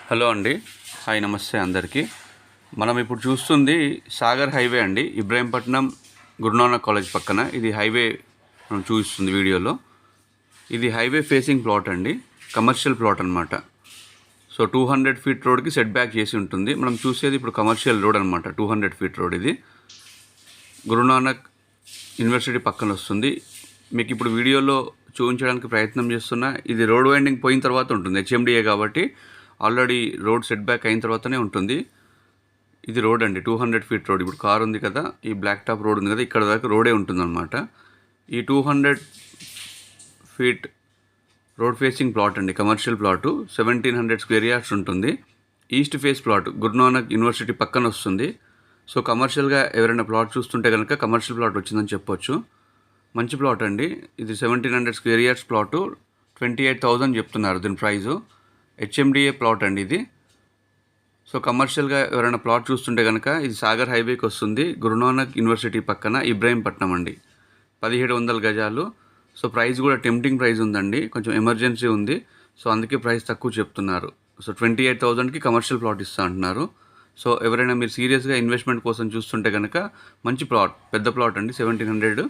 Hello అండి. Hi, నమస్తే అందరికీ. మనం ఇప్పుడు చూస్తుంది సాగర్ హైవే అండి, ఇబ్రాహీంపట్నం గురునానక్ కాలేజ్ పక్కన. ఇది హైవే మనం చూపిస్తుంది వీడియోలో. ఇది హైవే ఫేసింగ్ ప్లాట్ అండి, కమర్షియల్ ప్లాట్ అనమాట. సో 200 ఫీట్ రోడ్కి సెట్ బ్యాక్ చేసి ఉంటుంది. మనం చూసేది ఇప్పుడు కమర్షియల్ రోడ్ అనమాట. 200 ఫీట్ రోడ్ ఇది గురునానక్ యూనివర్సిటీ పక్కన వస్తుంది. మీకు ఇప్పుడు వీడియోలో చూపించడానికి ప్రయత్నం చేస్తున్నా. ఇది రోడ్ వైండింగ్ పోయిన తర్వాత ఉంటుంది, హెచ్ఎండిఏ కాబట్టి ఆల్రెడీ రోడ్ సెట్ బ్యాక్ అయిన తర్వాతనే ఉంటుంది. ఇది రోడ్ అండి, 200 ఫీట్ రోడ్. ఇప్పుడు కార్ ఉంది కదా, ఈ బ్లాక్ టాప్ రోడ్ ఉంది కదా, ఇక్కడ దాకా రోడే ఉంటుందన్నమాట. ఈ 200 ఫీట్ రోడ్ ఫేసింగ్ ప్లాట్ అండి, కమర్షియల్ ప్లాటు. 1700 స్క్వేర్ యార్డ్స్ ఉంటుంది. East phase plot, Guru Nanak university పక్కన వస్తుంది. సో కమర్షియల్గా ఎవరైనా ప్లాట్ చూస్తుంటే కనుక కమర్షియల్ ప్లాట్ వచ్చిందని చెప్పొచ్చు. మంచి ప్లాట్ అండి ఇది. 1700 స్క్వేర్ యార్డ్స్ ప్లాటు. 28,000 చెప్తున్నారు దీని ప్రైజు. హెచ్ఎండిఏ ప్లాట్ అండి ఇది. సో కమర్షియల్గా ఎవరైనా ప్లాట్ చూస్తుంటే కనుక ఇది సాగర్ హైవేకి వస్తుంది, గురునానక్ యూనివర్సిటీ పక్కన, ఇబ్రాహీంపట్నం అండి. 1700 గజాలు. సో ప్రైస్ కూడా టెంప్టింగ్ ప్రైస్ ఉందండి, కొంచెం ఎమర్జెన్సీ ఉంది. సో అందుకే ప్రైస్ తక్కువ చెప్తున్నారు. సో 28,000కి కమర్షియల్ ప్లాట్ ఇస్తా అంటున్నారు. సో ఎవరైనా మీరు సీరియస్గా ఇన్వెస్ట్మెంట్ కోసం చూస్తుంటే కనుక మంచి ప్లాట్, పెద్ద ప్లాట్ అండి. 1700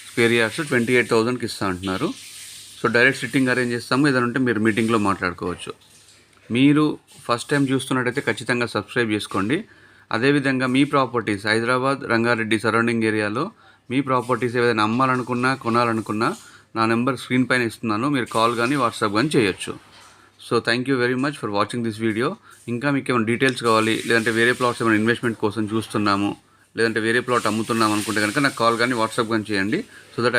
స్క్వేర్ యార్డ్స్ 28,000కి ఇస్తా అంటున్నారు. సో డైరెక్ట్ సిట్టింగ్ అరేంజ్ చేస్తాము. ఏదైనా ఉంటే మీరు మీటింగ్లో మాట్లాడుకోవచ్చు. మీరు ఫస్ట్ టైం చూస్తున్నట్టయితే ఖచ్చితంగా సబ్స్క్రైబ్ చేసుకోండి. అదేవిధంగా మీ ప్రాపర్టీస్ హైదరాబాద్, రంగారెడ్డి సరౌండింగ్ ఏరియాలో మీ ప్రాపర్టీస్ ఏదైనా అమ్మాలనుకున్నా, కొనాలనుకున్నా నా నెంబర్ స్క్రీన్ పైన ఇస్తున్నాను. మీరు కాల్ కానీ వాట్సాప్ కానీ చేయొచ్చు. So thank you very much for watching this video. ఇంకా మీకు ఏమైనా డీటెయిల్స్ కావాలి, లేదంటే వేరే ప్లాట్స్ ఏమైనా ఇన్వెస్ట్మెంట్ కోసం చూస్తున్నాము, లేదంటే వేరే ప్లాట్ అమ్ముతున్నాము అనుకుంటే కనుక నాకు కాల్ కానీ వాట్సాప్ కానీ చేయండి. So that